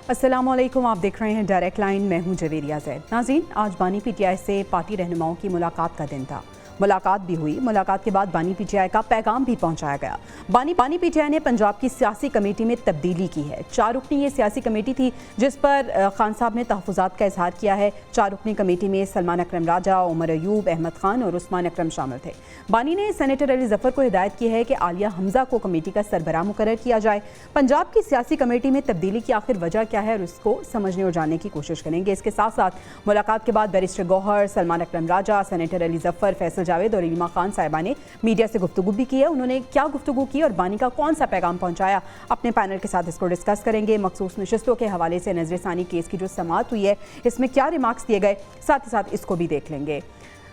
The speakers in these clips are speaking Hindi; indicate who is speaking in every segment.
Speaker 1: अस्सलामुअलैकुम, आप देख रहे हैं डायरेक्ट लाइन। मैं हूं जवेरिया ज़ैद। नाज़रीन, आज बानी पीटीआई से पार्टी रहनुमाओं की मुलाकात का दिन था। मुलाकात भी हुई। मुलाकात के बाद बानी पीटीआई का पैगाम भी पहुंचाया गया। बानी पीटीआई ने पंजाब की सियासी कमेटी में तब्दीली की है। 4 रुकनी ये सियासी कमेटी थी जिस पर खान साहब ने तहफ़्फ़ुज़ात का इजहार किया है। 4 रुकनी कमेटी में सलमान अकरम राजा, उमर अयूब, अहमद खान और उस्मान अकरम शामिल थे। बानी ने सेनेटर अली ज़फ़र को हिदायत की है कि आलिया हमज़ा को कमेटी का सरबराह मुकर्रर किया जाए। पंजाब की सियासी कमेटी में तब्दीली की आखिर वजह क्या है और उसको समझने और जानने की कोशिश करेंगे। इसके साथ साथ मुलाकात के बाद बैरिस्टर गौहर, सलमान अकरम राजा, सेनेटर अली ज़फ़र, फैसल जावेद और इल्मा खान साहिबा ने मीडिया से गुफ्तगू भी की है। उन्होंने क्या गुफ्तगू की और बानी का कौन सा पैगाम पहुंचाया, अपने पैनल के साथ इसको डिस्कस करेंगे। मखसूस नशिस्तों के हवाले से नजरसानी केस की जो समाअत हुई है, इसमें क्या रिमार्क्स दिए गए, साथ ही साथ इसको भी देख लेंगे।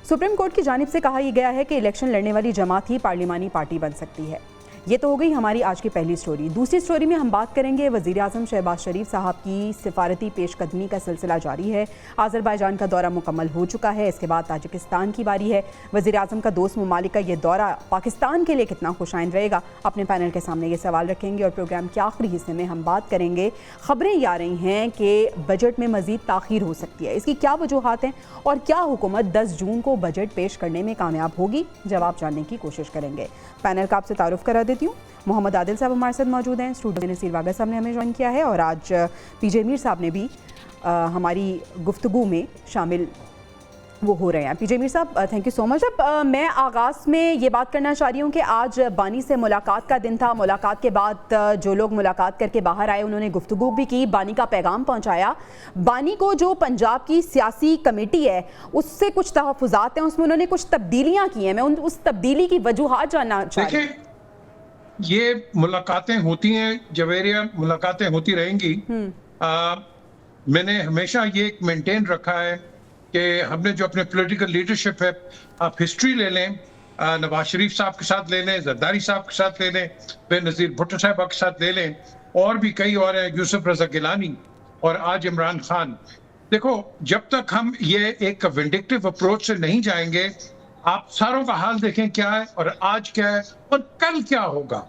Speaker 1: सुप्रीम कोर्ट की जानिब से कहा यह गया है कि इलेक्शन लड़ने वाली जमात ही पार्लिमानी पार्टी बन सकती है। ये तो हो गई हमारी आज की पहली स्टोरी। दूसरी स्टोरी में हम बात करेंगे वज़ीर आज़म शहबाज शरीफ साहब की सिफारती पेशकदमी का सिलसिला जारी है। आज़रबाईजान का दौरा मुकम्मल हो चुका है। इसके बाद ताजिकिस्तान की बारी है। वज़ीर आज़म का दोस्त ममालिक का ये दौरा पाकिस्तान के लिए कितना खुशाइन रहेगा, अपने पैनल के सामने ये सवाल रखेंगे। और प्रोग्राम के आखिरी हिस्से में हम बात करेंगे, खबरें ये आ रही हैं कि बजट में मज़ीद ताख़ीर हो सकती है। इसकी क्या वजूहात हैं और क्या हुकूमत 10 जून को बजट पेश करने में कामयाब होगी, जवाब जानने की कोशिश करेंगे। पैनल का आपसे तारुफ करा देती हूँ। मोहम्मद आदिल साहब हमारे साथ मौजूद हैं। स्टूडियो में नसीर वागा साहब ने हमें ज्वाइन किया है और आज पीजे मीर साहब ने भी हमारी गुफ्तगू में शामिल वो हो रहे हैं। पीजे मीर साहब, थैंक यू सो मच। अब मैं आगाज़ में ये बात करना चाह रही हूँ कि आज बानी से मुलाकात का दिन था। मुलाकात के बाद जो लोग मुलाकात करके बाहर आए उन्होंने गुफ्तगू भी की, बानी का पैगाम पहुँचाया। बानी को जो पंजाब की सियासी कमेटी है उससे कुछ तहफ़्फ़ुज़ात हैं, उसमें उन्होंने कुछ तब्दीलियाँ की हैं। मैं उस तब्दीली की वजूहात जानना चाह रही हूँ।
Speaker 2: ये मुलाकातें होती हैं जवेरिया, मुलाकातें होती रहेंगी। मैंने हमेशा ये मेंटेन रखा है कि हमने जो अपने पॉलिटिकल लीडरशिप है, आप हिस्ट्री ले लें, नवाज शरीफ साहब के साथ ले लें, जरदारी साहब के साथ ले लें, बेनज़ीर भुट्टो साहब के साथ ले लें, और भी कई और हैं, यूसुफ रजा गिलानी और आज इमरान खान। देखो, जब तक हम ये एक विंडिक्टिव अप्रोच से नहीं जाएंगे, आप सारों का हाल देखें क्या है और आज क्या है और कल क्या होगा।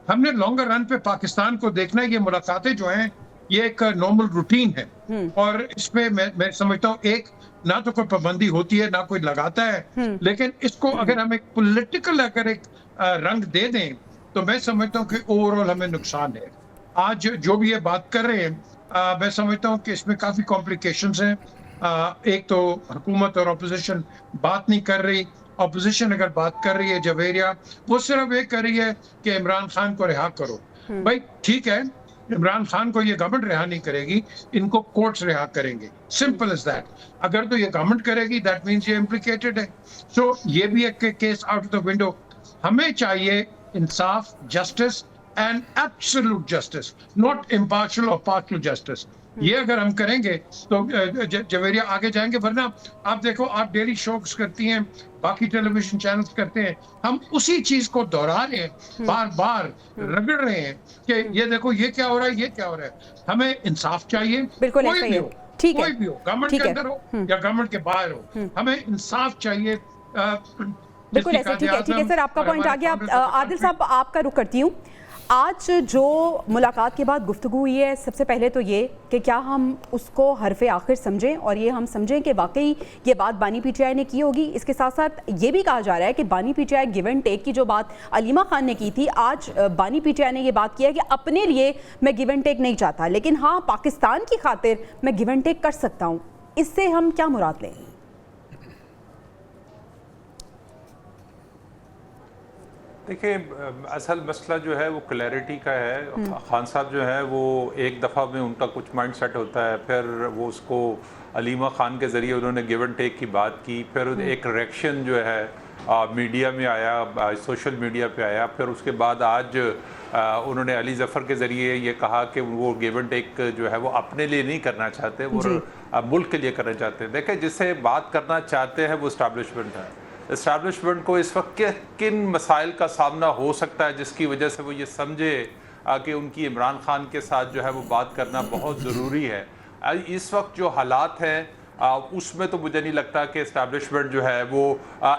Speaker 2: हमने लॉन्गर रन पे पाकिस्तान को देखना है। ये मुलाकातें जो हैं ये एक नॉर्मल रूटीन है और इसमें मैं समझता हूँ एक ना तो कोई पाबंदी होती है ना कोई लगाता है, लेकिन इसको अगर हम एक पॉलिटिकल अगर एक रंग दे दें तो मैं समझता हूँ कि ओवरऑल हमें नुकसान है। आज जो भी ये बात कर रहे हैं, मैं समझता हूँ कि इसमें काफी कॉम्प्लिकेशंस हैं। एक तो हुकूमत और अपोजिशन बात नहीं कर रही। अपोजिशन अगर बात कर रही है जवेरिया, वो सिर्फ ये कर रही है कि इमरान खान को रिहा करो। भाई ठीक है, इमरान खान को ये गवर्नमेंट रिहा नहीं करेगी, इनको कोर्ट्स रिहा करेंगे, सिंपल एज दैट। अगर तो ये गवर्नमेंट करेगी दैट मींस ये इम्प्लिकेटेड है। सो ये भी एक case out of the window. हमें चाहिए इंसाफ, justice and absolute justice, not impartial और पार्शियल जस्टिस। ये अगर हम करेंगे तो जवेरिया आगे जाएंगे। वरना आप देखो, आप डेली शोज करती हैं, बाकी टेलीविजन चैनल्स करते हैं, हम उसी चीज को दोहरा रहे हैं, बार बार रगड़ रहे हैं कि ये देखो ये क्या हो रहा है, ये क्या हो रहा है। हमें इंसाफ चाहिए, कोई भी हो, कोई भी हो, गवर्नमेंट के अंदर हो या गवर्नमेंट के बाहर हो, हमें इंसाफ चाहिए।
Speaker 1: बिल्कुल ऐसे, ठीक है सर, आपका पॉइंट आ गया। आदिल साहब, आपका रुख करती हूँ। आज जो मुलाकात के बाद गुफ्तगू हुई है, सबसे पहले तो ये कि क्या हम उसको हरफ़े आखिर समझें और ये हम समझें कि वाकई ये बात बानी पीटीआई ने की होगी। इसके साथ साथ ये भी कहा जा रहा है कि बानी पीटीआई गिव एंड टेक की जो बात अलीमा खान ने की थी, आज बानी पीटीआई ने ये बात की है कि अपने लिए मैं गिव एंड टेक नहीं चाहता, लेकिन हाँ पाकिस्तान की खातिर मैं गिव एंड टेक कर सकता हूँ। इससे हम क्या मुराद लें?
Speaker 3: देखिए, असल मसला जो है वो क्लैरिटी का है। खान साहब जो है वो एक दफ़ा में उनका कुछ माइंड सेट होता है, फिर वो उसको अलीमा खान के ज़रिए उन्होंने गिव एंड टेक की बात की, फिर एक रिएक्शन जो है मीडिया में आया, सोशल मीडिया पे आया, फिर उसके बाद आज उन्होंने अली ज़फ़र के ज़रिए ये कहा कि वो गिव एंड टेक जो है वो अपने लिए नहीं करना चाहते, वो मुल्क के लिए करना चाहते हैं। देखें, जिससे बात करना चाहते हैं वो इस्टेब्लिशमेंट है। इस्टेब्लिशमेंट को इस वक्त किन मसाइल का सामना हो सकता है जिसकी वजह से वो ये समझे कि उनकी इमरान खान के साथ जो है वो बात करना बहुत ज़रूरी है। इस वक्त जो हालात हैं उसमें तो मुझे नहीं लगता कि इस्टेब्लिशमेंट जो है वो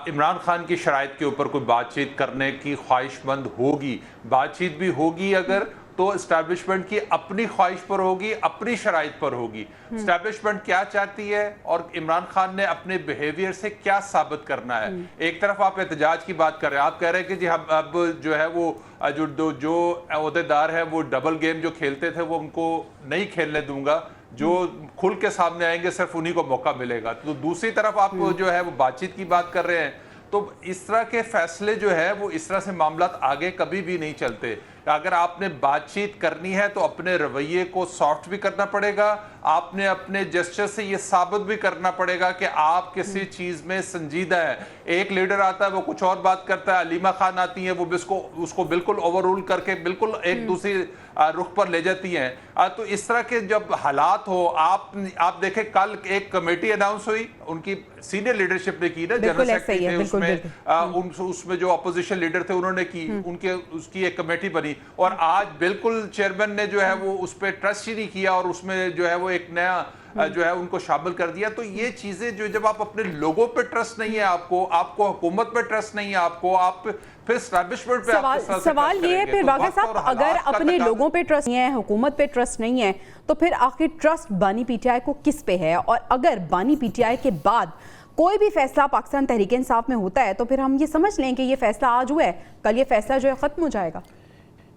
Speaker 3: इमरान खान की शराइत के ऊपर कोई बातचीत करने की ख्वाहिशमंद होगी। बातचीत भी होगी अगर तो एस्टैब्लिशमेंट की अपनी ख्वाहिश पर होगी, अपनी शराइत पर होगी। एस्टैब्लिशमेंट क्या चाहती है और इमरान खान ने अपने बिहेवियर से क्या साबित करना है। एक तरफ आप एहतजाज की बात कर रहे हैं, आप कह रहे हैं कि जी हम अब जो है वो जो ओहदेदार है वो डबल गेम जो खेलते थे वो उनको नहीं खेलने दूंगा, जो खुल के सामने आएंगे सिर्फ उन्हीं को मौका मिलेगा। तो दूसरी तरफ आप जो है वो बातचीत की बात कर रहे हैं। तो इस तरह के फैसले जो है वो इस तरह से मामला आगे कभी भी नहीं चलते। अगर आपने बातचीत करनी है तो अपने रवैये को सॉफ्ट भी करना पड़ेगा, आपने अपने जेस्चर से ये साबित भी करना पड़ेगा कि आप किसी चीज में संजीदा है। एक लीडर आता है वो कुछ और बात करता है, अलीमा खान आती है वो उसको बिल्कुल ओवररूल करके बिल्कुल एक दूसरी रुख पर ले जाती हैं। तो इस तरह के जब हालात हो, आप देखें कल एक कमेटी अनाउंस हुई, उनकी सीनियर लीडरशिप ने की ना, जनरल सेक्रेटरी ने उसमें जो अपोजिशन लीडर थे उन्होंने की, उसकी एक कमेटी बनी और आज बिल्कुल चेयरमैन ने जो है वो उस पर ट्रस्ट ही नहीं किया और उसमें जो है वो एक नया जो है उनको शामिल कर दिया। तो ये चीजें जो जब आप अपने लोगों पे ट्रस्ट नहीं है, आपको हुकूमत पे ट्रस्ट नहीं है, आप फिर एस्टैब्लिशमेंट पे
Speaker 1: सवाल ये है फिर वाक़ई साहब, अगर अपने लोगों पे ट्रस्ट नहीं है, हुकूमत पे ट्रस्ट नहीं है, तो फिर आखिर ट्रस्ट बानी पीटीआई को किस पे है? और अगर बानी पीटीआई के बाद कोई भी फैसला पाकिस्तान तहरीक इंसाफ में होता है तो फिर हम ये समझ लें कि ये फैसला आज हुआ है, कल ये फैसला जो है ख़त्म हो जाएगा।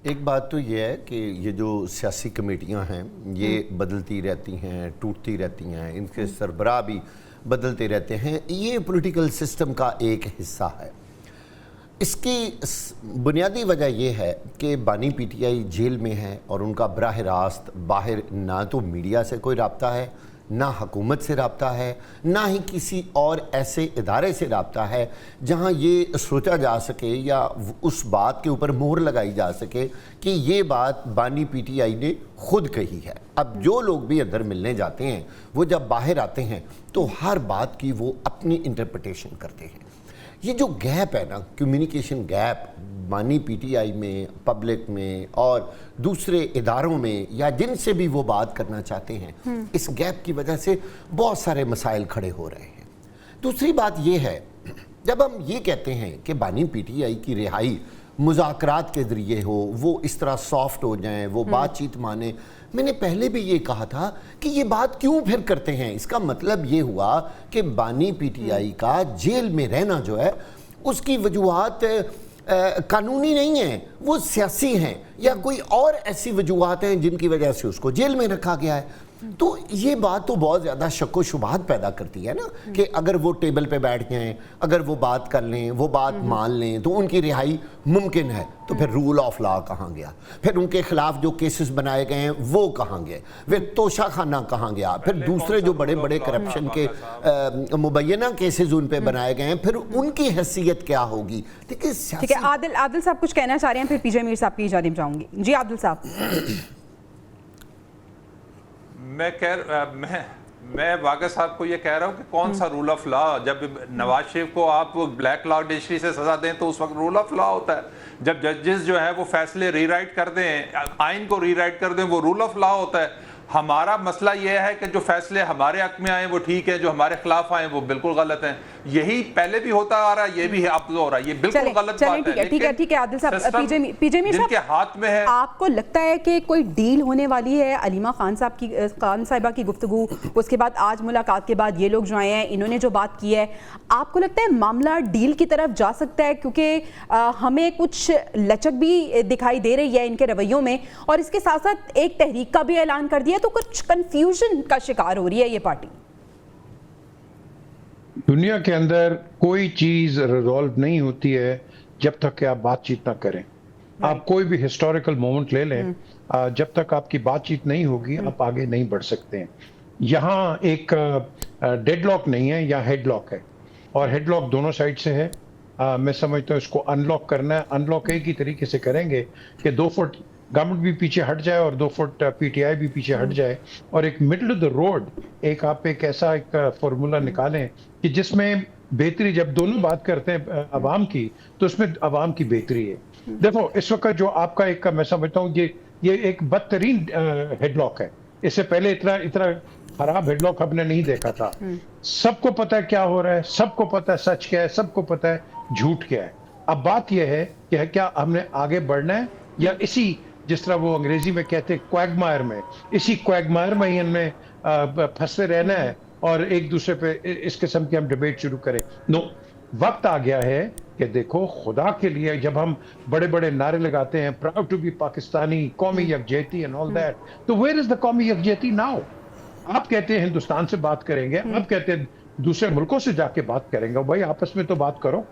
Speaker 4: एक बात तो ये है कि ये जो सियासी कमेटियां हैं ये बदलती रहती हैं, टूटती रहती हैं, इनके सरबराह भी बदलते रहते हैं, ये पॉलिटिकल सिस्टम का एक हिस्सा है। इसकी बुनियादी वजह यह है कि बानी पीटीआई जेल में है और उनका बराह रास्त बाहर ना तो मीडिया से कोई रब्ता है, ना हुकूमत से रब्ता है, ना ही किसी और ऐसे इदारे से रब्ता है जहां ये सोचा जा सके या उस बात के ऊपर मोहर लगाई जा सके कि ये बात बानी पीटीआई ने खुद कही है। अब जो लोग भी अंदर मिलने जाते हैं वो जब बाहर आते हैं तो हर बात की वो अपनी इंटरप्रिटेशन करते हैं। ये जो गैप है ना, कम्युनिकेशन गैप बानी पीटीआई में, पब्लिक में और दूसरे इदारों में या जिनसे भी वो बात करना चाहते हैं, इस गैप की वजह से बहुत सारे मसाइल खड़े हो रहे हैं। दूसरी बात ये है, जब हम ये कहते हैं कि बानी पीटीआई की रिहाई मुज़ाकरात के ज़रिए हो, वो इस तरह सॉफ्ट हो जाएं, वो बातचीत माने, मैंने पहले भी ये कहा था कि ये बात क्यों फिर करते हैं। इसका मतलब ये हुआ कि बानी पीटीआई का जेल में रहना जो है उसकी वजूहात कानूनी नहीं है, वो सियासी हैं या कोई और ऐसी वजूहात हैं जिनकी वजह से उसको जेल में रखा गया है। तो ये बात तो बहुत ज़्यादा शक व शुबहात पैदा करती है ना कि अगर वो टेबल पे बैठ जाएं, अगर वो बात कर लें, वो बात मान लें तो उनकी रिहाई मुमकिन है। तो फिर रूल ऑफ लॉ कहाँ गया? फिर उनके खिलाफ जो केसेस बनाए गए हैं वो कहाँ गए? फिर तोशा खाना कहाँ गया? फिर दूसरे जो बड़े बड़े करप्शन के मुबैना केसेस उन पे बनाए गए हैं, फिर उनकी हैसियत क्या होगी? ठीक है,
Speaker 1: आदिल साहब कुछ कहना चाह रहे हैं, फिर पीजे मीर साहब की जानिब जाऊंगी। जी आदिल साहब।
Speaker 3: मैं वाक़ई साहब को ये कह रहा हूँ कि कौन सा रूल ऑफ लॉ? जब नवाज शरीफ को आप ब्लैक लॉ डिक्शनरी से सजा दें तो उस वक्त रूल ऑफ लॉ होता है। जब जजेस जो है वो फैसले रीराइट कर दें, आइन को रीराइट कर दें, वो रूल ऑफ लॉ होता है। हमारा मसला यह है कि जो फैसले हमारे हक में आए वो ठीक है, जो हमारे खिलाफ आए वो बिल्कुल गलत हैं। यही पहले भी होता आ रहा है, ये भी अब हो रहा है, ये बिल्कुल गलत बात है।
Speaker 1: ठीक है आदिल साहब, पीजे मीर साहब,
Speaker 3: हाथ में है।
Speaker 1: आपको लगता है कि कोई डील होने वाली है? अलीमा खान साहिबा की गुफ्तगू, उसके बाद आज मुलाकात के बाद ये लोग जो आए हैं इन्होंने जो बात की है, आपको लगता है मामला डील की तरफ जा सकता है? क्योंकि हमें कुछ लचक भी दिखाई दे रही है इनके रवैयों में, और इसके साथ साथ एक तहरीक का भी ऐलान कर दिया, तो कुछ कंफ्यूजन का शिकार हो रही है ये पार्टी।
Speaker 2: दुनिया के अंदर कोई चीज रिजॉल्व नहीं होती है जब तक कि आप बातचीत ना करें। आप कोई भी हिस्टोरिकल मोमेंट ले लें, जब तक आपकी बातचीत नहीं होगी आप आगे नहीं बढ़ सकते हैं। यहाँ एक डेडलॉक नहीं है, यहाँ हेडलॉक है, और हेडलॉक दोनों साइड से है। मैं समझता हूँ इसको अनलॉक करना है। अनलॉक एक ही तरीके से करेंगे कि 2 फुट गवर्नमेंट भी पीछे हट जाए और 2 फुट पीटीआई भी पीछे हट जाए, और एक मिडल ऑफ द रोड आप एक ऐसा एक फॉर्मूला निकालें कि जिसमें बेहतरी, जब दोनों बात करते हैं अवाम की तो उसमें अवाम की बेहतरी है। देखो इस वक्त जो आपका एक, मैं समझता हूँ ये एक बदतरीन हेडलॉक है। इससे पहले इतना खराब हेडलॉक हमने नहीं देखा था। सबको पता है क्या हो रहा है, सबको पता है सच क्या है, सबको पता है झूठ क्या है। अब बात यह है कि क्या हमने आगे बढ़ना है या इसी जिस तरह वो अंग्रेजी में कहते हैं क्वैगमायर में, इसी क्वैगमायर में ही हमें फंसते रहना है और एक दूसरे पे इस किस्म की हम डिबेट शुरू करें। नो, वक्त आ गया है कि देखो, खुदा के लिए जब हम बड़े बड़े नारे लगाते हैं प्राउड टू बी पाकिस्तानी, कौमी यकजहती एंड ऑल दैट, तो वेयर इज द कौमी यकजहती नाउ? आप कहते हैं हिंदुस्तान से बात करेंगे, आप कहते हैं दूसरे मुल्कों से जाके बात करेंगे। भाई आपस में तो बात करो,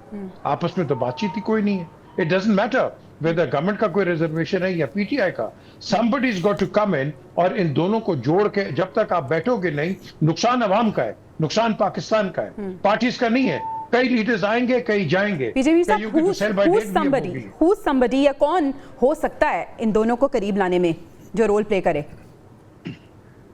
Speaker 2: आपस में तो बातचीत ही कोई नहीं है। It doesn't matter whether government का कोई रिजर्वेशन है या पीटीआई का, somebody has got to come in, और इन दोनों को जोड़ के जब तक आप बैठोगे नहीं, नुकसान अवाम का है, नुकसान पाकिस्तान का है, पार्टीज का नहीं है। कई लीडर्स आएंगे, कई जाएंगे।
Speaker 1: बीजेपी साहब,
Speaker 2: कईयों की तो sell by date भी होगी।
Speaker 1: who's somebody या कौन हो सकता है इन दोनों को करीब लाने में जो रोल प्ले करे?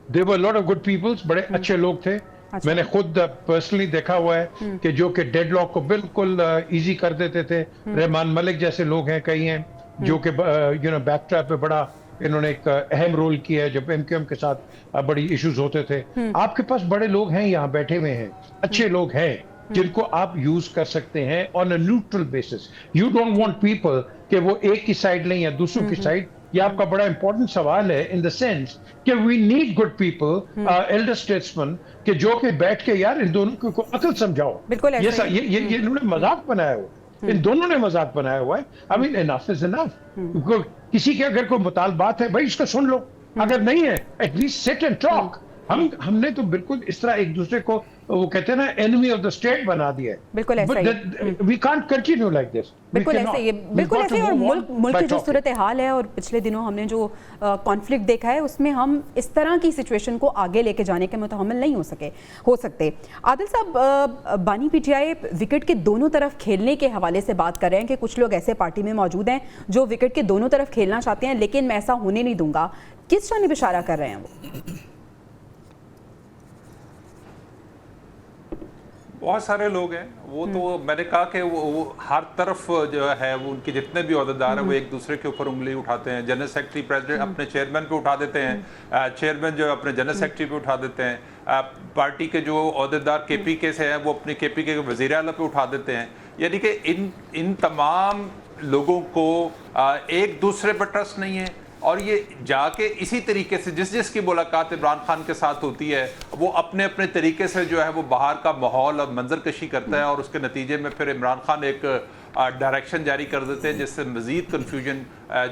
Speaker 2: There were a lot of good people, बड़े अच्छे लोग थे। मैंने खुद पर्सनली देखा हुआ है कि जो कि डेडलॉक को बिल्कुल इजी कर देते थे। रहमान मलिक जैसे लोग हैं, कई हैं जो कि बैक ट्रैप पे बड़ा इन्होंने एक अहम रोल किया है जब एमक्यूएम के साथ बड़ी इश्यूज होते थे। आपके पास बड़े लोग हैं, यहाँ बैठे हुए हैं, अच्छे लोग हैं जिनको आप यूज कर सकते हैं on a neutral basis. You don't want people कि वो एक की साइड लें या दूसरों की साइड। ये आपका बड़ा इंपॉर्टेंट सवाल है इन द सेंस कि we need good people, elder statesman, कि जो कि बैठ के यार इन दोनों को अकल समझाओ।
Speaker 1: बिल्कुल
Speaker 2: ये इन्होंने मजाक बनाया हुआ, इन दोनों ने मजाक बनाया हुआ है। I mean enough is enough. किसी के अगर कोई मुतालबात है, भाई इसको सुन लो, अगर नहीं है एटलीस्ट सिट एंड टॉक। हमने तो बिल्कुल इस तरह एक दूसरे को, वो कहते हैं ना, एनिमी ऑफ द स्टेट बना दिया है।
Speaker 1: बिल्कुल ऐसा ही।
Speaker 2: We can't continue like this.
Speaker 1: बिल्कुल ऐसे ही, बिल्कुल ऐसे ही। और मुल्क की जो सूरत हाल है और पिछले दिनों हमने जो कॉन्फ्लिक्ट देखा है, उसमें हम इस तरह की सिचुएशन को आगे लेके जाने के मुतहम्मिल नहीं हो सकते। आदिल साहब, बानी पीटीआई विकेट के दोनों तरफ खेलने के हवाले से बात कर रहे हैं कि कुछ लोग ऐसे पार्टी में मौजूद हैं जो विकेट के दोनों तरफ खेलना चाहते हैं, लेकिन मैं ऐसा होने नहीं दूंगा। किस जानिब इशारा कर रहे हैं वो?
Speaker 3: बहुत सारे लोग हैं, वो तो मैंने कहा कि वो हर तरफ जो है वो उनके जितने भी ओहदेदार हैं वो एक दूसरे के ऊपर उंगली उठाते हैं। जनरल सेक्रेटरी प्रेसिडेंट अपने चेयरमैन पे उठा देते हैं, चेयरमैन जो अपने जनरल सेक्रेटरी पे उठा देते हैं, पार्टी के जो ओहदेदार केपीके से हैं वो अपने केपीके के वज़ीर आला पे उठा देते हैं। यानी कि इन तमाम लोगों को एक दूसरे पर ट्रस्ट नहीं है, और ये जाके इसी तरीके से जिसकी मुलाकात इमरान खान के साथ होती है वो अपने अपने तरीके से जो है वो बाहर का माहौल और मंजरकशी करता है, और उसके नतीजे में फिर इमरान खान एक डायरेक्शन जारी कर देते हैं जिससे मज़ीद कन्फ्यूजन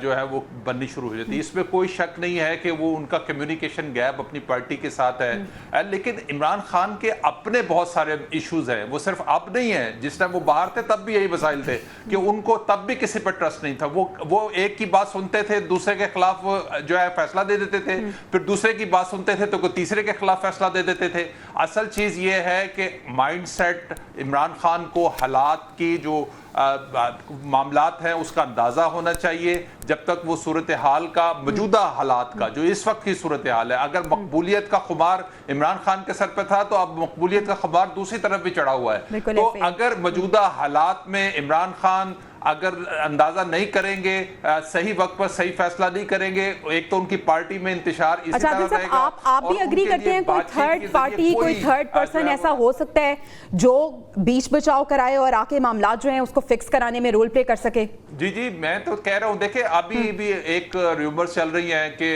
Speaker 3: जो है वो बननी शुरू हो जाती है। इसमें कोई शक नहीं है कि वो उनका कम्युनिकेशन गैप अपनी पार्टी के साथ है, लेकिन इमरान खान के अपने बहुत सारे इश्यूज हैं। वो सिर्फ अब नहीं है, जिस टाइम वो बाहर थे तब भी यही मसाइल थे कि उनको तब भी किसी पर ट्रस्ट नहीं था। वो एक की बात सुनते थे, दूसरे के खिलाफ जो है फैसला दे देते थे, फिर दूसरे की बात सुनते थे तो कोई तीसरे के खिलाफ फैसला दे देते थे। असल चीज ये है कि माइंडसेट इमरान खान को हालात की जो मामलात हैं उसका अंदाजा होना चाहिए। जब तक वो सूरत हाल का, मौजूदा हालात का, जो इस वक्त की सूरत हाल है, अगर मकबूलियत का खुमार इमरान खान के सर पे था तो अब मकबूलियत का खुमार दूसरी तरफ भी चढ़ा हुआ है। तो अगर मौजूदा हालात में इमरान खान अगर अंदाजा नहीं करेंगे, सही वक्त पर सही फैसला नहीं करेंगे, एक तो उनकी पार्टी में इंतशार इसी तरह रहेगा।
Speaker 1: आप भी एग्री करते हैं कोई थर्ड पार्टी, कोई थर्ड पर्सन ऐसा हो सकता है जो बीच बचाव कराए और आके मामलात जो हैं उसको फिक्स कराने में रोल प्ले कर सके? जी,
Speaker 3: मैं तो कह रहा हूँ, देखिए अभी भी एक रूमर चल रही है कि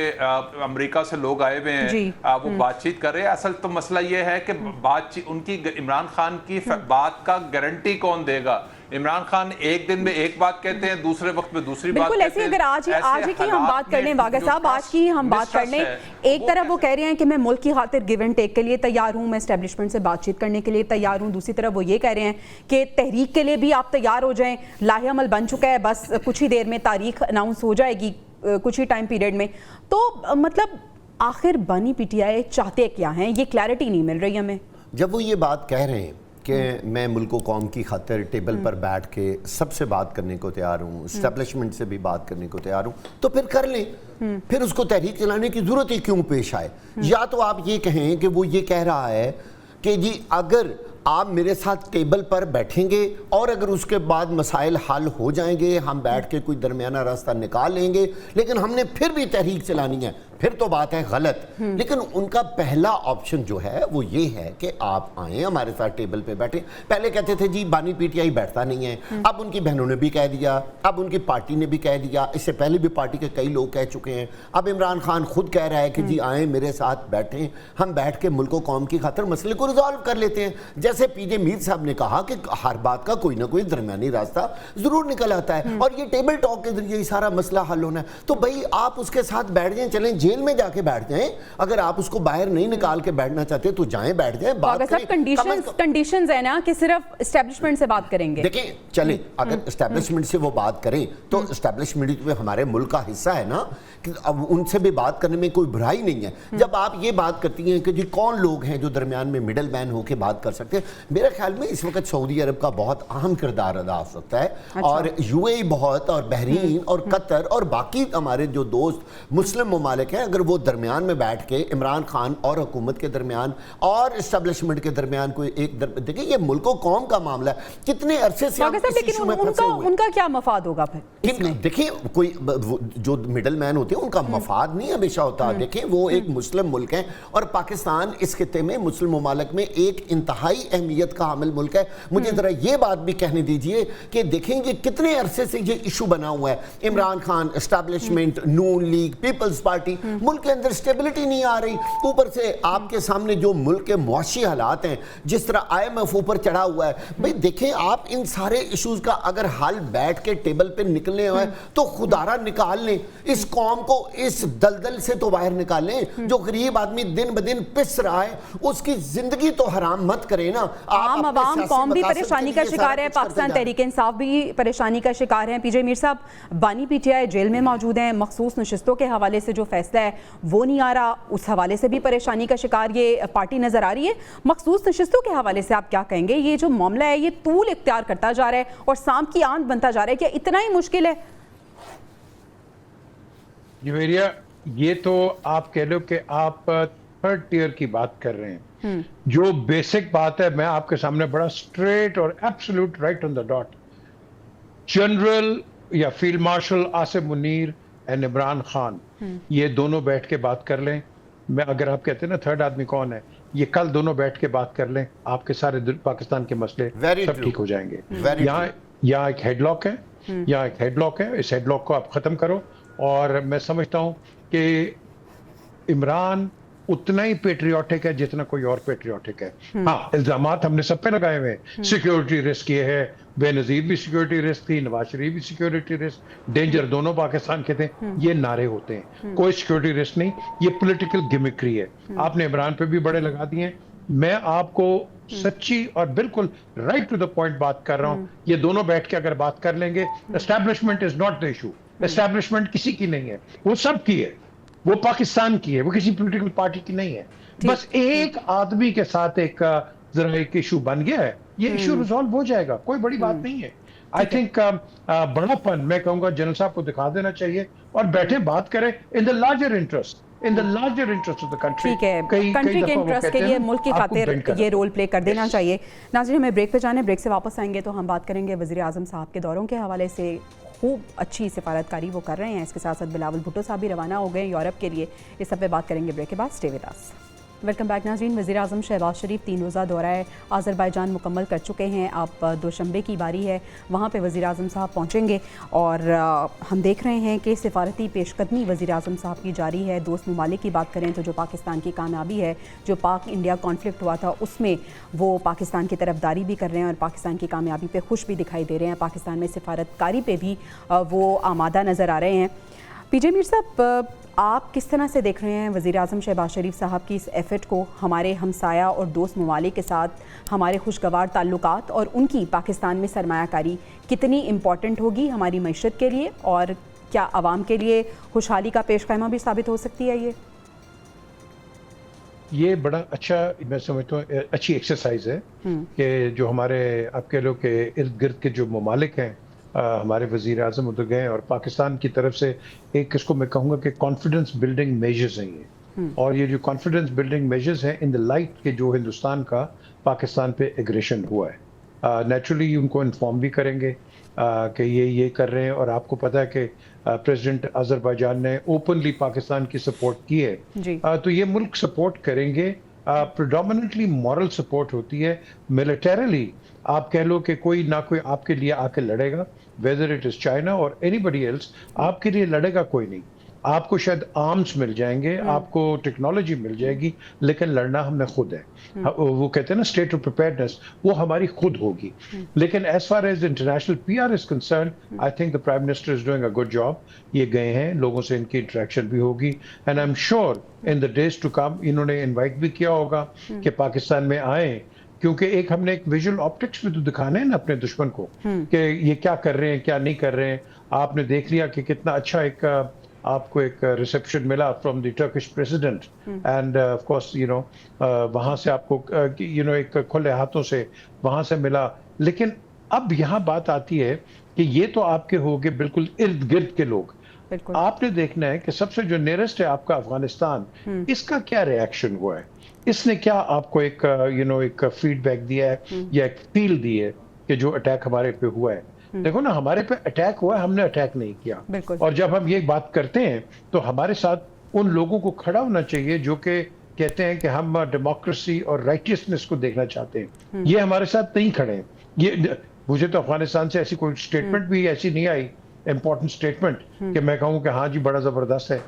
Speaker 3: अमेरिका से लोग आए हुए हैं, वो बातचीत कर रहे हैं। असल तो मसला ये है कि बातचीत उनकी, इमरान खान की बात का गारंटी कौन देगा? इमरान खान एक दिन में एक बात कहते हैं, दूसरे वक्त में दूसरी बात कहते हैं।
Speaker 1: बिल्कुल ऐसे। अगर आज की हम बात कर लें वागा साहब, आज की हम बात कर लें, एक तरफ वो कह रहे हैं कि मैं मुल्क की खातिर गिव एंड टेक के लिए तैयार हूं, मैं एस्टेब्लिशमेंट से बातचीत करने के लिए तैयार हूं। दूसरी तरफ वो ये कह रहे हैं कि तहरीक के लिए भी आप तैयार हो जाएं, लाहे अमल बन चुका है, बस कुछ ही देर में तारीख अनाउंस हो जाएगी, कुछ ही टाइम पीरियड में। तो मतलब आखिर बानी पीटीआई चाहते क्या हैं, ये क्लैरिटी नहीं मिल रही हमें।
Speaker 4: जब वो ये बात कह रहे हैं कि मैं मुल्क कौम की खातिर टेबल पर बैठ के सबसे बात करने को तैयार हूँ, इस्टेब्लिशमेंट से भी बात करने को तैयार हूँ, तो फिर कर लें। फिर उसको तहरीक चलाने की ज़रूरत ही क्यों पेश आए? या तो आप ये कहें कि वो ये कह रहा है कि जी अगर आप मेरे साथ टेबल पर बैठेंगे और अगर उसके बाद मसाइल हल हो जाएंगे, हम बैठ के कोई दरमियाना रास्ता निकाल लेंगे, लेकिन हमने फिर भी तहरीक चलानी है, फिर तो बात है गलत। लेकिन उनका पहला ऑप्शन जो है वो ये है कि आप आए हमारे साथ टेबल पे बैठे। पहले कहते थे जी बानी पीटीआई बैठता नहीं है, अब उनकी बहनों ने भी कह दिया, अब उनकी पार्टी ने भी कह दिया, इससे पहले भी पार्टी के कई लोग कह चुके हैं। अब इमरान खान खुद कह रहा है कि जी आए मेरे साथ बैठें, हम बैठ के मुल्क कौम की खातिर मसले को रिजॉल्व कर लेते हैं। जैसे पीजे मीर साहब ने कहा कि हर बात का कोई ना कोई दरमियानी रास्ता जरूर निकल आता है और ये टेबल टॉक के जरिए ही सारा मसला हल होना है। तो भाई आप उसके साथ बैठ जाएं, चलें जेल में जाके बैठ जाएं। अगर आप उसको बाहर नहीं निकाल के बैठना चाहते तो जाएं, बैठ जाएं, बात करें।
Speaker 1: कंडीशंस है ना कि सिर्फ एस्टेब्लिशमेंट से बात करेंगे।
Speaker 4: देखें चले, अगर एस्टेब्लिशमेंट से वो बात करें तो एस्टेब्लिशमेंट में हमारे मुल्क का हिस्सा है ना, कि अब उनसे भी बात करने में कोई बुराई नहीं है। जब आप ये बात करती हैं कि जी कौन लोग हैं जो दरमियान में मिडल मैन होकर बात कर सकते हैं, मेरे ख्याल में इस वक्त सऊदी अरब का बहुत अहम किरदार अदा हो सकता है।
Speaker 1: अच्छा।
Speaker 4: और यूएई बहुत, और बहरीन और कतर और बाकी हमारे जो दोस्त मुस्लिम ममालिक हैं, अगर वो दरमियान में बैठ के इमरान खान और हुकूमत के दरमियान और एस्टेब्लिशमेंट के दरमियान कोई एक देखिए ये मुल्क कौम का मामला है, कितने अरसे से हम इस इशू में फंसे हुए हैं।
Speaker 1: उनका क्या मफाद होगा फिर?
Speaker 4: देखिए कोई जो मिडल मैन होते हैं उनका मफाद नहीं हमेशा होता। देखिए वो एक मुस्लिम मुल्क है और पाकिस्तान इस खिते में मुस्लिम ममालिक में एक इंतहाई अहमियत का हामिल मुल्क है। मुझे जरा ये बात भी कहने दीजिए कि देखेंगे कितने अरसे से ये इशू बना हुआ है, इमरान खान, एस्टेब्लिशमेंट, नून लीग, पीपल्स पार्टी, मुल्क के अंदर स्टेबिलिटी नहीं आ रही। ऊपर से आपके सामने जो मुल्क के मुआशी हालात हैं, जिस तरह IMF ऊपर चढ़ा हुआ है, भाई देखें आप इन सारे इश्यूज का अगर हल बैठ के टेबल पे निकलने हुआ है तो खुदारा निकाल लें, इस कौम को इस दलदल से तो बाहर निकालें। जो गरीब आदमी दिन ब दिन पिस रहा है उसकी जिंदगी तो हराम मत करें ना।
Speaker 1: आम आवाम कौम भी परेशानी का शिकार है, पाकिस्तान तहरीक इंसाफ भी परेशानी का शिकार है। पीजे मीर साहब, बानी पीटीआई जेल में मौजूद हैं, मखसूस नशिस्तों के हवाले से जो फैसला है वो नहीं आ रहा, उस हवाले से भी परेशानी का शिकार ये पार्टी नजर आ रही है। मखसूस नशिस्तों के हवाले से आप क्या कहेंगे? ये जो मामला है ये तूल इख्तियार करता जा रहा है और सांप की आंत बनता जा रहा है, क्या इतना ही मुश्किल है?
Speaker 2: जुवेरिया, ये तो आप कह लो कि आप थर्ड टियर की बात कर रहे हैं। जो बेसिक बात है मैं आपके सामने बड़ा स्ट्रेट और absolute right on the dot, general या field marshal Asif Munir and Imran Khan ये दोनों बैठ के बात कर लें। मैं अगर आप कहते हैं ना थर्ड आदमी कौन है, ये कल दोनों बैठ के बात कर लें, आपके सारे पाकिस्तान के मसले सब ठीक हो जाएंगे। यहाँ एक हेडलॉक है, यहाँ एक हेडलॉक है, इस हेडलॉक को आप खत्म करो। और मैं समझता हूँ कि इमरान उतना ही पेट्रियोटिक है जितना कोई और पेट्रियोटिक है। हाँ, इल्जामात हमने सब पे लगाए हुए हैं, सिक्योरिटी रिस्क ये है, बेनजीर भी सिक्योरिटी रिस्क थी, नवाज शरीफ भी सिक्योरिटी रिस्क, डेंजर दोनों पाकिस्तान के थे, ये नारे होते हैं, कोई सिक्योरिटी रिस्क नहीं, ये पॉलिटिकल गिमिक्री है। आपने इमरान पे भी बड़े लगा दिए। मैं आपको सच्ची और बिल्कुल राइट टू द पॉइंट बात कर रहा हूँ, ये दोनों बैठ के अगर बात कर लेंगे, establishment is not the issue, establishment किसी की नहीं है, वो सब की है, वो पाकिस्तान की है, वो किसी पॉलिटिकल पार्टी की नहीं है। बस एक आदमी के साथ एक जरा एक इशू बन गया है, ये इशू रिजॉल्व हो जाएगा, कोई बड़ी बात नहीं है। आई थिंक बड़ापन मैं कहूंगा जनरल साहब को दिखा देना चाहिए और बैठे बात करें in the larger interest, in the larger interest of the country.
Speaker 1: ठीक है, कंट्री के इंटरेस्ट के लिए, मुल्क की खातिर ये रोल प्ले कर देना चाहिए। नाज़रीन, हमें ब्रेक पे जाने, ब्रेक से वापस आएंगे तो हम बात करेंगे वज़ीर आज़म साहब के दौरों के हवाले से। खूब अच्छी सिफारतकारी वो कर रहे हैं, इसके साथ साथ बिलावल भुट्टो साहब भी रवाना हो गए यूरोप के लिए। इस सब पे बात करेंगे ब्रेक के बाद। Stay with us. Welcome back नाज़रीन। वज़ीर आज़म शहबाज शरीफ 3 रोज़ा दौरा आज़रबाईजान मुकम्मल कर चुके हैं। अब दोशंबे की बारी है, वहाँ पे वज़ीर आज़म साहब पहुँचेंगे और हम देख रहे हैं कि सिफारती पेशकदमी वज़ीर आज़म साहब की जारी है। दोस्त ममालिक की बात करें तो जो पाकिस्तान की कामयाबी है, जो पाक इंडिया कॉन्फ्लिक्ट हुआ था उसमें वो पाकिस्तान की तरफदारी भी कर रहे हैं और पाकिस्तान की कामयाबी पे खुश भी दिखाई दे रहे हैं। पाकिस्तान में सिफारतकारी पे भी वो आमादा नज़र आ रहे हैं। पीजे मीर साहब, आप किस तरह से देख रहे हैं वज़ीर आज़म शहबाज शरीफ साहब की इस एफर्ट को, हमारे हमसाया और दोस्त ममालिक के साथ हमारे खुशगवार ताल्लुकात और उनकी पाकिस्तान में सरमायाकारी कितनी इम्पॉर्टेंट होगी हमारी मईशत के लिए, और क्या आवाम के लिए खुशहाली का पेशखैमा भी साबित हो सकती है?
Speaker 2: ये बड़ा अच्छा, मैं समझता हूँ अच्छी एक्सरसाइज है कि जो हमारे आपके लोग के इर्द गिर्द के जो ममालिक हैं, हमारे वज़ीर आज़म उधर गए और पाकिस्तान की तरफ से एक इसको मैं कहूँगा कि कॉन्फिडेंस बिल्डिंग मेजर्स हैं ये। और ये जो कॉन्फिडेंस बिल्डिंग मेजर्स हैं इन द लाइट के जो हिंदुस्तान का पाकिस्तान पे एग्रेशन हुआ है, नेचुरली उनको इन्फॉर्म भी करेंगे कि ये कर रहे हैं। और आपको पता है कि प्रेसिडेंट अजरबैजान ने ओपनली पाकिस्तान की सपोर्ट की है, तो ये मुल्क सपोर्ट करेंगे। प्रेडोमिनेंटली मॉरल सपोर्ट होती है। मिलिटरीली आप कह लो कि कोई ना कोई आपके लिए आके लड़ेगा, वेदर इट इज चाइना और एनीबडी एल्स, आपके लिए लड़ेगा कोई नहीं। आपको शायद आर्म्स मिल जाएंगे, आपको टेक्नोलॉजी मिल जाएगी, लेकिन लड़ना हमने खुद है। वो कहते हैं ना स्टेट ऑफ प्रिपेयर्डनेस, वो हमारी खुद होगी। लेकिन as far as international PR is concerned, I think the prime minister is doing a good job. ये गए हैं, लोगों से इनकी इंटरेक्शन भी होगी, and I am sure in the days to come इन्होंने इन्वाइट भी किया होगा कि पाकिस्तान में आए, क्योंकि एक हमने एक विजुअल ऑप्टिक्स भी तो दिखाने हैं ना अपने दुश्मन को कि ये क्या कर रहे हैं, क्या नहीं कर रहे हैं। आपने देख लिया कि कितना अच्छा एक आपको एक रिसेप्शन मिला from the Turkish president, end of course you know वहां से आपको यू नो एक खुले हाथों से वहां से मिला। लेकिन अब यहाँ बात आती है कि ये तो आपके हो गए बिल्कुल इर्द गिर्द के लोग, आपने देखना है कि सबसे जो नियरेस्ट है आपका अफगानिस्तान, इसका क्या रिएक्शन हुआ है, इसने क्या आपको एक यू नो एक फीडबैक दिया है या एक फील दी है कि जो अटैक हमारे पे हुआ है। देखो ना, हमारे पे अटैक हुआ है, हमने अटैक नहीं किया। और जब हम ये बात करते हैं तो हमारे साथ उन लोगों को खड़ा होना चाहिए जो कि कहते हैं कि हम डेमोक्रेसी और राइटियसनेस को देखना चाहते हैं। ये हमारे साथ नहीं खड़े हैं। ये मुझे तो अफगानिस्तान से ऐसी कोई स्टेटमेंट भी ऐसी नहीं आई, इंपॉर्टेंट स्टेटमेंट, कि मैं कहूँ कि हाँ जी बड़ा जबरदस्त है।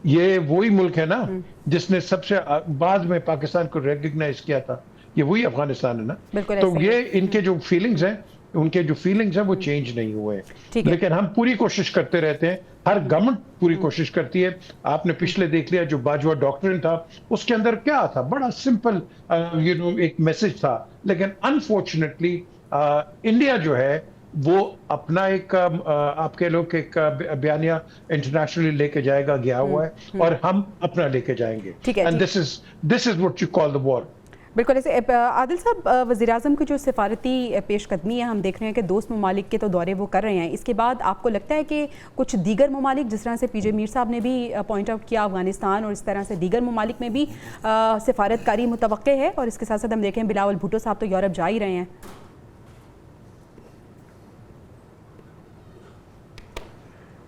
Speaker 2: ये वही मुल्क है ना जिसने सबसे बाद में पाकिस्तान को रिकॉग्नाइज किया था, ये वही अफगानिस्तान है ना। तो ये इनके जो फीलिंग्स हैं, उनके जो फीलिंग्स हैं वो चेंज नहीं हुए हैं। लेकिन हम पूरी कोशिश करते रहते हैं, हर गवर्नमेंट पूरी कोशिश करती है। आपने पिछले देख लिया जो बाजवा डॉक्ट्रिन था, उसके अंदर क्या था, बड़ा सिंपल यू नो एक मैसेज था। लेकिन अनफॉर्चुनेटली इंडिया जो है वो अपना एक आप कह लो कि एक बयानिया इंटरनेशनली लेके जाएगा, गया हुआ है, और हम अपना लेके जाएंगे। And this is what you call the war.
Speaker 1: बिल्कुल ऐसे। आदिल साहब, वज़ीर-ए-आज़म की जो सिफारती पेशकदमी है, हम देख रहे हैं कि दोस्त ममालिक के तो दौरे वो कर रहे हैं, इसके बाद आपको लगता है कि कुछ दीगर ममालिक, जिस तरह से पीजे मीर साहब ने भी पॉइंट आउट किया, अफगानिस्तान और इस तरह से दीगर ममालिक में भी सिफारतकारी मुतवक्के है, और इसके साथ साथ हम देखें बिलावल भुट्टो साहब तो यूरोप जा ही रहे हैं।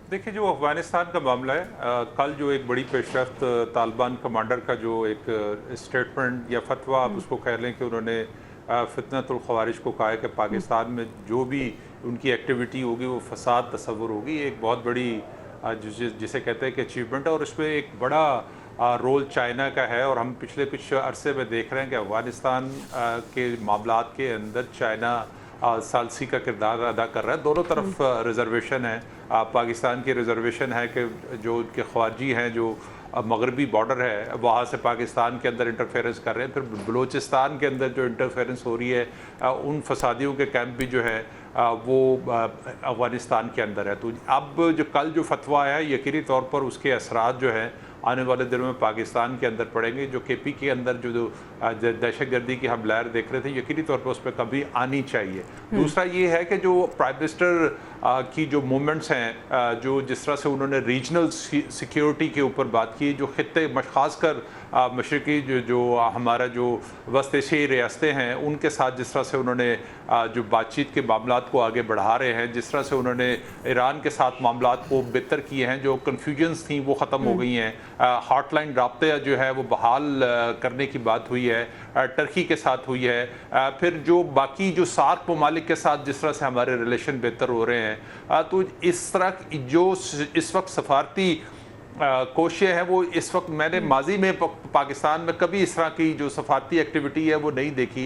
Speaker 3: देखिए, जो अफ़गानिस्तान का मामला है, कल जो एक बड़ी पेशरफ्त तालिबान कमांडर का जो एक स्टेटमेंट या फतवा आप उसको कह लें कि उन्होंने फितनतुल ख़वारिज को कहा है कि पाकिस्तान में जो भी उनकी एक्टिविटी होगी वो फसाद तस्वुर होगी, एक बहुत बड़ी जिसे कहते हैं कि अचीवमेंट है। और इसमें एक बड़ा रोल चाइना का है, और हम पिछले कुछ अरसे में देख रहे हैं कि अफ़गानिस्तान के मामलात के अंदर चाइना सालसी का किरदार अदा कर रहा है। दोनों तरफ रिजर्वेशन है, पाकिस्तान की रिजर्वेशन है कि जो उनके ख्वारजी हैं जो मगरबी बॉर्डर है वहाँ से पाकिस्तान के अंदर इंटरफेरेंस कर रहे हैं। फिर बलूचिस्तान के अंदर जो इंटरफेरेंस हो रही है, उन फसादियों के कैंप भी जो है वो अफ़गानिस्तान के अंदर है। तो अब जो कल जो फतवा आया, यकीनी तौर पर उसके असरात जो है आने वाले दिनों में पाकिस्तान के अंदर पड़ेंगे। जो KP के अंदर जो दहशतगर्दी की हम लहर देख रहे थे, यकीनी तौर पर उस पर कभी आनी चाहिए। दूसरा ये है कि जो प्राइम मिनिस्टर की जो मूवमेंट्स हैं, जो जिस तरह से उन्होंने रीजनल सिक्योरिटी के ऊपर बात की, जो खित्ते खासकर मशरक़ी जो हमारा जो वस्त एशियाई रियासतें हैं उनके साथ जिस तरह से उन्होंने जो बातचीत के मामलात को आगे बढ़ा रहे हैं, जिस तरह से उन्होंने ईरान के साथ मामलात को बेहतर किए हैं, जो कन्फ्यूजन्स थी वो ख़त्म हो गई हैं, हॉटलाइन राब्ते जो है वो बहाल करने की बात हुई है, टर्की के साथ हुई है, फिर जो बाकी जो सार्क ममालिक के साथ जिस तरह से हमारे रिलेशन बेहतर हो रहे हैं। तो इस तरह जो इस वक्त सफारती कोशिशें हैं वो इस वक्त मैंने माजी में पाकिस्तान में कभी इस तरह की जो सफारती एक्टिविटी है वो नहीं देखी।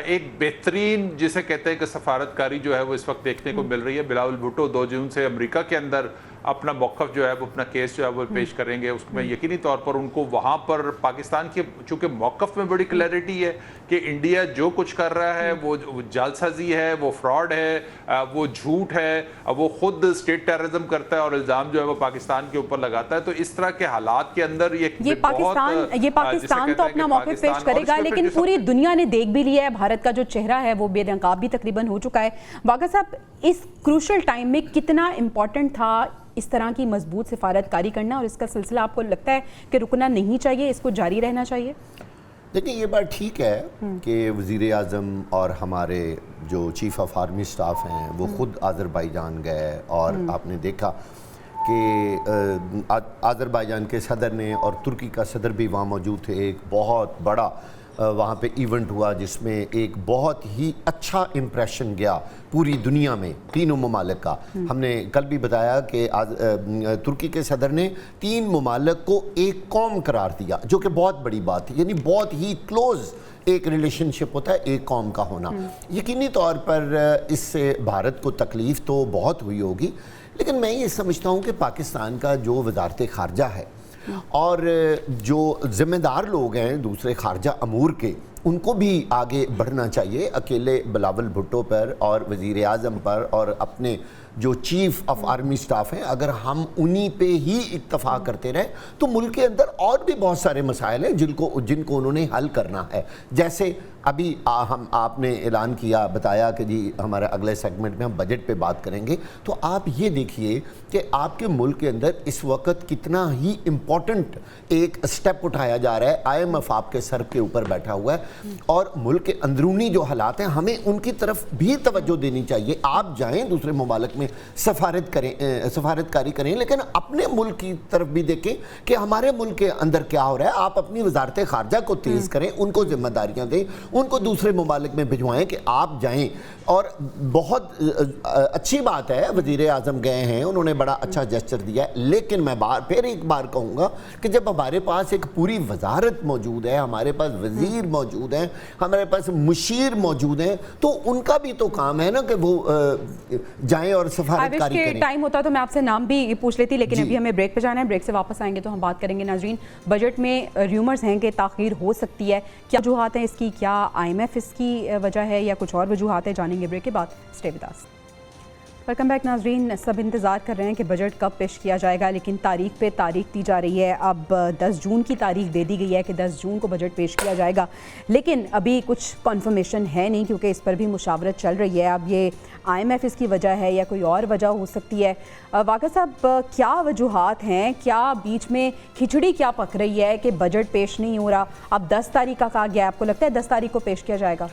Speaker 3: एक बेहतरीन जिसे कहते हैं कि सफारतकारी जो है वो इस वक्त देखने को मिल रही है। बिलावल भुट्टो 2 जून से अमेरिका के अंदर अपना मौक़िफ़ जो है वो अपना केस जो है वो पेश करेंगे। उसमें यकीनी तौर पर उनको वहाँ पर पाकिस्तान के चूँकि मौक़िफ़ में बड़ी क्लैरिटी है कि इंडिया जो कुछ कर रहा है वो जालसाजी है, वो फ्रॉड है, वो झूठ है, वो खुद स्टेट टेररिज्म करता है और इल्ज़ाम जो है वो पाकिस्तान के ऊपर लगाता है। तो इस तरह के हालात के अंदर ये
Speaker 1: पाकिस्तान तो अपना मौक़िफ़ पेश करेगा, लेकिन पूरी दुनिया ने देख भी लिया है, भारत का जो चेहरा है वो बेनकाब भी तकरीबन हो चुका है। वागा साहब, इस क्रूशल टाइम में कितना इम्पॉर्टेंट था इस तरह की मजबूत सिफारतकारी करना, और इसका सिलसिला आपको लगता है कि रुकना नहीं चाहिए, इसको जारी रहना चाहिए?
Speaker 4: देखिए, ये बात ठीक है कि वज़ीर आज़म और हमारे जो चीफ़ ऑफ आर्मी स्टाफ हैं वो ख़ुद आज़रबाईजान गए, और आपने देखा कि आज़रबाईजान के सदर ने और तुर्की का सदर भी वहाँ मौजूद थे। एक बहुत बड़ा वहाँ पे इवेंट हुआ जिसमें एक बहुत ही अच्छा इम्प्रेशन गया पूरी दुनिया में तीनों ममालिक का। हमने कल भी बताया कि तुर्की के सदर ने 3 ममालिक को एक कौम करार दिया, जो कि बहुत बड़ी बात है। यानी बहुत ही क्लोज़ एक रिलेशनशिप होता है एक कौम का होना। यकीनी तौर पर इससे भारत को तकलीफ़ तो बहुत हुई होगी, लेकिन मैं ये समझता हूँ कि पाकिस्तान का जो वजारत ख़ारजा है और जो ज़िम्मेदार लोग हैं दूसरे ख़ारजा अमूर के, उनको भी आगे बढ़ना चाहिए। अकेले बिलावल भुट्टो पर और वज़ीर आज़म पर और अपने जो चीफ़ ऑफ आर्मी स्टाफ हैं, अगर हम उन्हीं पे ही इत्तफाक करते रहें तो मुल्क के अंदर और भी बहुत सारे मसाइल हैं जिनको उन्होंने हल करना है। जैसे अभी आपने ऐलान किया, बताया कि जी हमारे अगले सेगमेंट में हम बजट पे बात करेंगे, तो आप ये देखिए कि आपके मुल्क के अंदर इस वक्त कितना ही इम्पोर्टेंट एक स्टेप उठाया जा रहा है। IMF आपके सर के ऊपर बैठा हुआ है और मुल्क के अंदरूनी जो हालात हैं हमें उनकी तरफ भी तवज्जो देनी चाहिए। आप जाएं दूसरे ममालिक में सफारतकारी करें, लेकिन अपने मुल्क की तरफ भी देखें कि हमारे मुल्क के अंदर क्या हो रहा है। आप अपनी वजारत ख़ारजा को तेज़ करें, उनको जिम्मेदारियाँ दें, उनको दूसरे ममालिक में भिजवाएं कि आप जाएं। और बहुत अच्छी बात है, वज़ीर आज़म गए हैं, उन्होंने बड़ा अच्छा जेस्चर दिया है, लेकिन मैं फिर एक बार कहूँगा कि जब हमारे पास एक पूरी वजारत मौजूद है, हमारे पास वज़ीर मौजूद हैं, हमारे पास मुशीर मौजूद हैं, तो उनका भी तो काम है ना कि वो जाएं और सफारतकारी करें।
Speaker 1: टाइम होता तो मैं आपसे नाम भी पूछ लेती, लेकिन अभी हमें ब्रेक पे जाना है। ब्रेक से वापस आएंगे तो हम बात करेंगे। नाजरीन, बजट में र्यूमर्स हैं कि ताख़ीर हो सकती है, क्या वजूहात हैं इसकी, क्या IMF इसकी वजह है या कुछ और वजूहात है, जानेंगे ब्रेक के बाद। Stay with us. Welcome back नाजरीन। सब इंतज़ार कर रहे हैं कि बजट कब पेश किया जाएगा, लेकिन तारीख पे तारीख दी जा रही है। अब 10 जून की तारीख दे दी गई है कि 10 जून को बजट पेश किया जाएगा, लेकिन अभी कुछ कन्फर्मेशन है नहीं, क्योंकि इस पर भी मुशावरत चल रही है। अब ये IMF इसकी वजह है या कोई और वजह हो सकती है। वाक़ा साहब, क्या वजूहात हैं, क्या बीच में खिचड़ी क्या पक रही है कि बजट पेश नहीं हो रहा? अब 10 तारीख का कहा गया, आपको लगता है 10 तारीख को पेश किया जाएगा?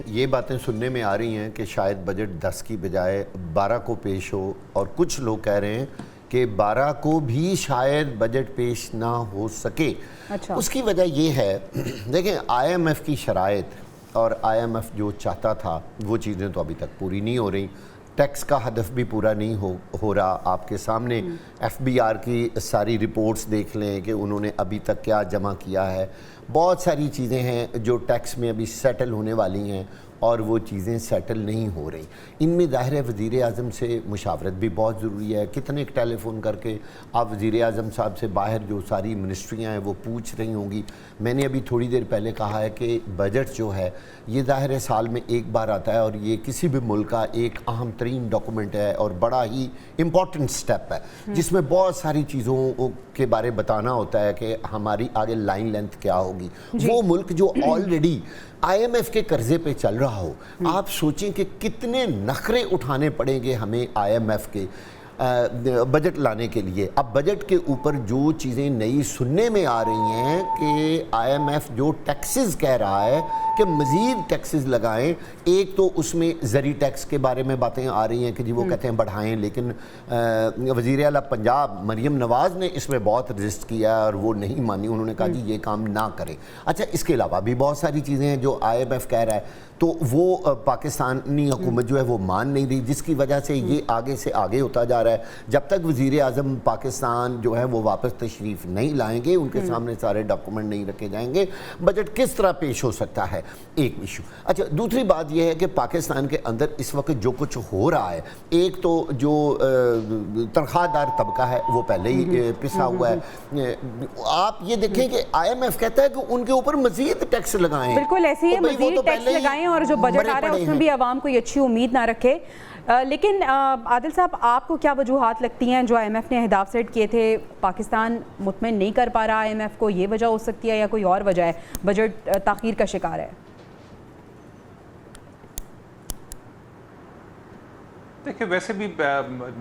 Speaker 4: ये बातें सुनने में आ रही हैं कि शायद बजट 10 की बजाय 12 को पेश हो, और कुछ लोग कह रहे हैं कि 12 को भी शायद बजट पेश ना हो सके।
Speaker 1: अच्छा।
Speaker 4: उसकी वजह ये है, देखें, IMF की शराइत और IMF जो चाहता था वो चीज़ें तो अभी तक पूरी नहीं हो रही। टैक्स का हदफ भी पूरा नहीं हो रहा। आपके सामने FBR की सारी रिपोर्ट्स देख लें कि उन्होंने अभी तक क्या जमा किया है। बहुत सारी चीज़ें हैं जो टैक्स में अभी सेटल होने वाली हैं और वो चीज़ें सेटल नहीं हो रही। इनमें ज़ाहिर है वज़ीर आज़म से मुशावरत भी बहुत ज़रूरी है। कितने टेलीफ़ोन करके आप वज़ीर आज़म साहब से बाहर जो सारी मिनिस्ट्रियाँ हैं वो पूछ रही होंगी। मैंने अभी थोड़ी देर पहले कहा है कि बजट जो है ये ज़ाहिर है साल में एक बार आता है, और ये किसी भी मुल्क का एक अहम तरीन डॉक्यूमेंट है और बड़ा ही इम्पॉर्टेंट स्टेप है, जिसमें बहुत सारी चीज़ों के बारे बताना होता है कि हमारी आगे लाइन लेंथ क्या होगी। वो मुल्क जो ऑलरेडी IMF के कर्जे पे चल रहा हो, आप सोचें कि कितने नखरे उठाने पड़ेंगे हमें IMF के बजट लाने के लिए। अब बजट के ऊपर जो चीज़ें नई सुनने में आ रही हैं कि IMF जो टैक्सेस कह रहा है कि मज़ीद टैक्सेस लगाएं। एक तो उसमें ज़री टैक्स के बारे में बातें आ रही हैं कि जी वो कहते हैं बढ़ाएं, लेकिन वज़ीर आला पंजाब मरियम नवाज़ ने इसमें बहुत रजिस्ट किया और वो नहीं मानी। उन्होंने कहा जी ये काम ना करें। अच्छा, इसके अलावा भी बहुत सारी चीज़ें हैं जो IMF कह रहा है, तो वो पाकिस्तानी हुकूमत जो है वो मान नहीं रही, जिसकी वजह से ये आगे से आगे होता जा रहा है। जब तक वज़ीर आज़म पाकिस्तान जो है वो वापस तशरीफ़ नहीं लाएंगे, उनके सामने सारे डॉक्यूमेंट नहीं रखे जाएंगे, बजट किस तरह पेश हो सकता है, एक इशू। अच्छा, दूसरी बात यह है कि पाकिस्तान के अंदर इस वक्त जो कुछ हो रहा है, एक तो जो तनख्वाहदार तबका है वो पहले ही पिसा हुआ है। आप ये देखें कि IMF कहता है कि उनके ऊपर मज़ीद टैक्स लगाएं।
Speaker 1: बिल्कुल ऐसे ही मज़ीद टैक्स लगाएं, और जो बजट आ रहा है उसमें भी आवाम कोई अच्छी उम्मीद ना रखे। लेकिन आदिल साहब, आपको क्या वजूहात लगती हैं जो IMF ने अहदाफ सेट किए थे, पाकिस्तान मुतमईन नहीं कर पा रहा IMF को, ये वजह हो सकती है या कोई और वजह है बजट ताख़ीर का शिकार है?
Speaker 3: देखिए वैसे भी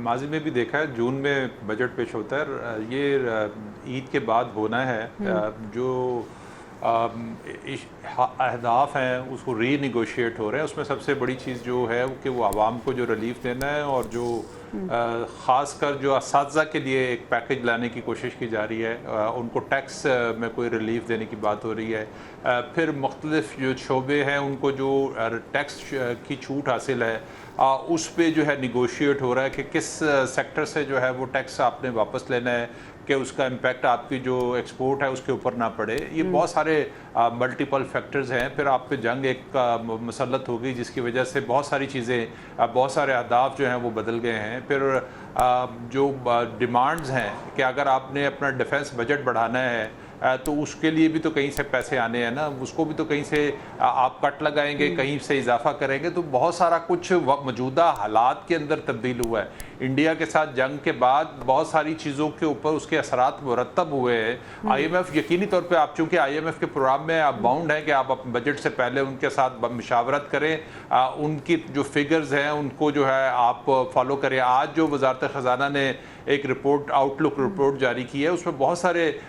Speaker 3: माजी में भी देखा है, जून में बजट पेश होता है, ये ईद के बाद होना है। जो अहदाफ हैं उसको रीनिगोशिएट हो रहे हैं। उसमें सबसे बड़ी चीज़ जो है कि वो आवाम को जो रिलीफ देना है, और जो ख़ासकर जो असातिज़ा के लिए एक पैकेज लाने की कोशिश की जा रही है, उनको टैक्स में कोई रिलीफ देने की बात हो रही है। फिर मुख्तलिफ जो शोबे हैं उनको जो टैक्स की छूट हासिल है, उस पे जो है निगोशिएट हो रहा है कि किस सेक्टर से जो है वो टैक्स आपने वापस लेना है कि उसका इम्पैक्ट आपकी जो एक्सपोर्ट है उसके ऊपर ना पड़े। ये बहुत सारे मल्टीपल फैक्टर्स हैं। फिर आप पे जंग एक मुसल्लत होगी जिसकी वजह से बहुत सारी चीज़ें, बहुत सारे अहदाफ जो हैं वो बदल गए हैं। फिर जो डिमांड्स हैं कि अगर आपने अपना डिफेंस बजट बढ़ाना है तो उसके लिए भी तो कहीं से पैसे आने हैं ना, उसको भी तो कहीं से आप कट लगाएंगे, कहीं से इजाफा करेंगे। तो बहुत सारा कुछ मौजूदा हालात के अंदर तब्दील हुआ है। इंडिया के साथ जंग के बाद बहुत सारी चीज़ों के ऊपर उसके असरात मुरतब हुए हैं। IMF यकीनी तौर पे, आप चूँकि IMF के प्रोग्राम में आप बाउंड हैं कि आप बजट से पहले उनके साथ मशावरत करें, उनकी जो फिगर्स हैं उनको जो है आप फॉलो करें। आज जो वजारत ख़जाना ने एक रिपोर्ट, आउटलुक रिपोर्ट जारी की है, उसमें बहुत सारे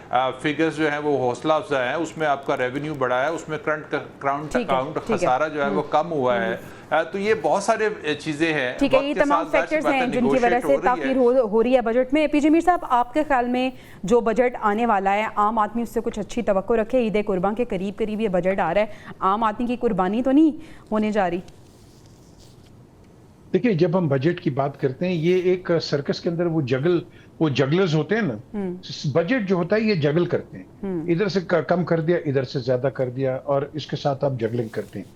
Speaker 3: फिगर्स जो हैं वो हौसला अफजा है। उसमें आपका रेवेन्यू बढ़ा है, उसमें करंट अकाउंट खसारा जो है वो कम हुआ है। तो ये बहुत सारे चीजें हैं।
Speaker 1: ठीक है, ये तमाम फैक्टर्स हैं जिनकी वजह से ताखीर हो रही है बजट में। पीजे मीर साहब, आपके ख्याल में जो बजट आने वाला है, आम आदमी उससे कुछ अच्छी तवक्को रखे? ईद कुर्बान के करीब करीब ये बजट आ रहा है, आम आदमी की कुर्बानी तो नहीं होने जा रही?
Speaker 2: देखिए, जब हम बजट की बात करते हैं, ये एक सर्कस के अंदर वो जगलर्स होते हैं ना, बजट जो होता है ये जगल करते हैं, इधर से कम कर दिया, इधर से ज्यादा कर दिया, और इसके साथ आप जगलिंग करते हैं।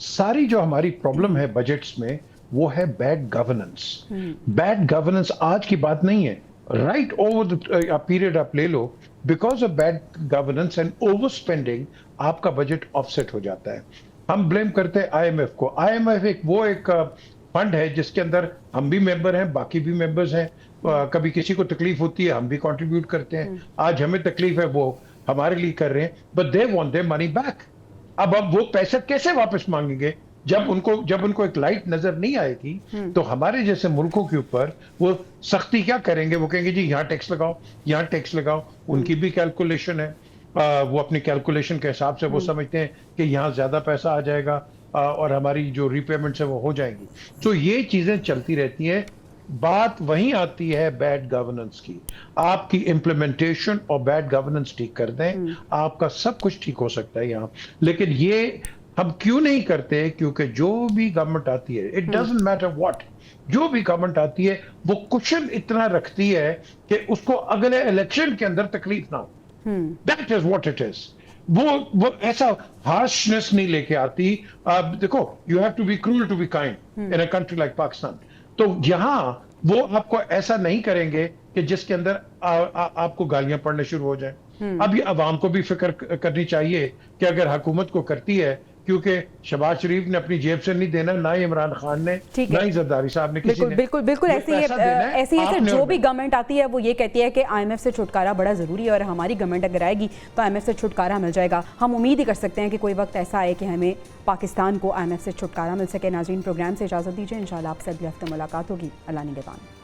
Speaker 2: सारी जो हमारी प्रॉब्लम है बजट्स में वो है बैड गवर्नेंस। बैड गवर्नेंस आज की बात नहीं है, राइट ओवर द पीरियड आप ले लो। Because of bad governance and over spending आपका बजट ऑफसेट हो जाता है। हम ब्लेम करते हैं IMF को। IMF एक फंड है जिसके अंदर हम भी मेंबर हैं, बाकी भी मेंबर्स हैं। कभी किसी को तकलीफ होती है, हम भी कंट्रीब्यूट करते हैं। आज हमें तकलीफ है, वो हमारे लिए कर रहे हैं, but they want their money back. अब वो पैसा कैसे वापस मांगेंगे जब उनको एक लाइट नजर नहीं आएगी? तो हमारे जैसे मुल्कों के ऊपर वो सख्ती क्या करेंगे? वो कहेंगे जी यहाँ टैक्स लगाओ, यहाँ टैक्स लगाओ। उनकी भी कैलकुलेशन है, वो अपनी कैलकुलेशन के हिसाब से वो समझते हैं कि यहाँ ज्यादा पैसा आ जाएगा और हमारी जो रीपेमेंट्स है वो हो जाएंगी। तो ये चीजें चलती रहती हैं। बात वहीं आती है बैड गवर्नेंस की। आपकी इम्प्लीमेंटेशन और बैड गवर्नेंस ठीक कर दें, आपका सब कुछ ठीक हो सकता है यहाँ। लेकिन ये हम क्यों नहीं करते? क्योंकि जो भी गवर्नमेंट आती है, इट डजंट मैटर व्हाट, जो भी गवर्नमेंट आती है वो कुशन इतना रखती है कि उसको अगले इलेक्शन के अंदर तकलीफ ना हो। That is what it is. वो ऐसा हार्शनेस नहीं लेके आती। देखो, you have to be cruel to be kind in a country like Pakistan. तो यहाँ वो आपको ऐसा नहीं करेंगे कि जिसके अंदर आपको गालियां पड़ने शुरू हो जाए। अब ये अवाम को भी फिक्र करनी चाहिए कि अगर हुकूमत को करती है, क्योंकि शहबाज शरीफ ने अपनी जेब से नहीं देना, ना ही इमरान खान ने, ना ही जरदारी साहब ने, किसी ने।
Speaker 1: बिल्कुल ऐसे ही जो भी गवर्नमेंट आती है वो ये कहती है कि IMF से छुटकारा बड़ा ज़रूरी है, और हमारी गवर्नमेंट अगर आएगी तो IMF से छुटकारा मिल जाएगा। हम उम्मीद ही कर सकते हैं कि कोई वक्त ऐसा आए कि हमें पाकिस्तान को IMF से छुटकारा मिल सके। नाज़रीन, प्रोग्राम से इजाज़त दीजिए, इंशाल्लाह आपसे अगले हफ्ते मुलाकात होगी। अल्लाह निगहबान।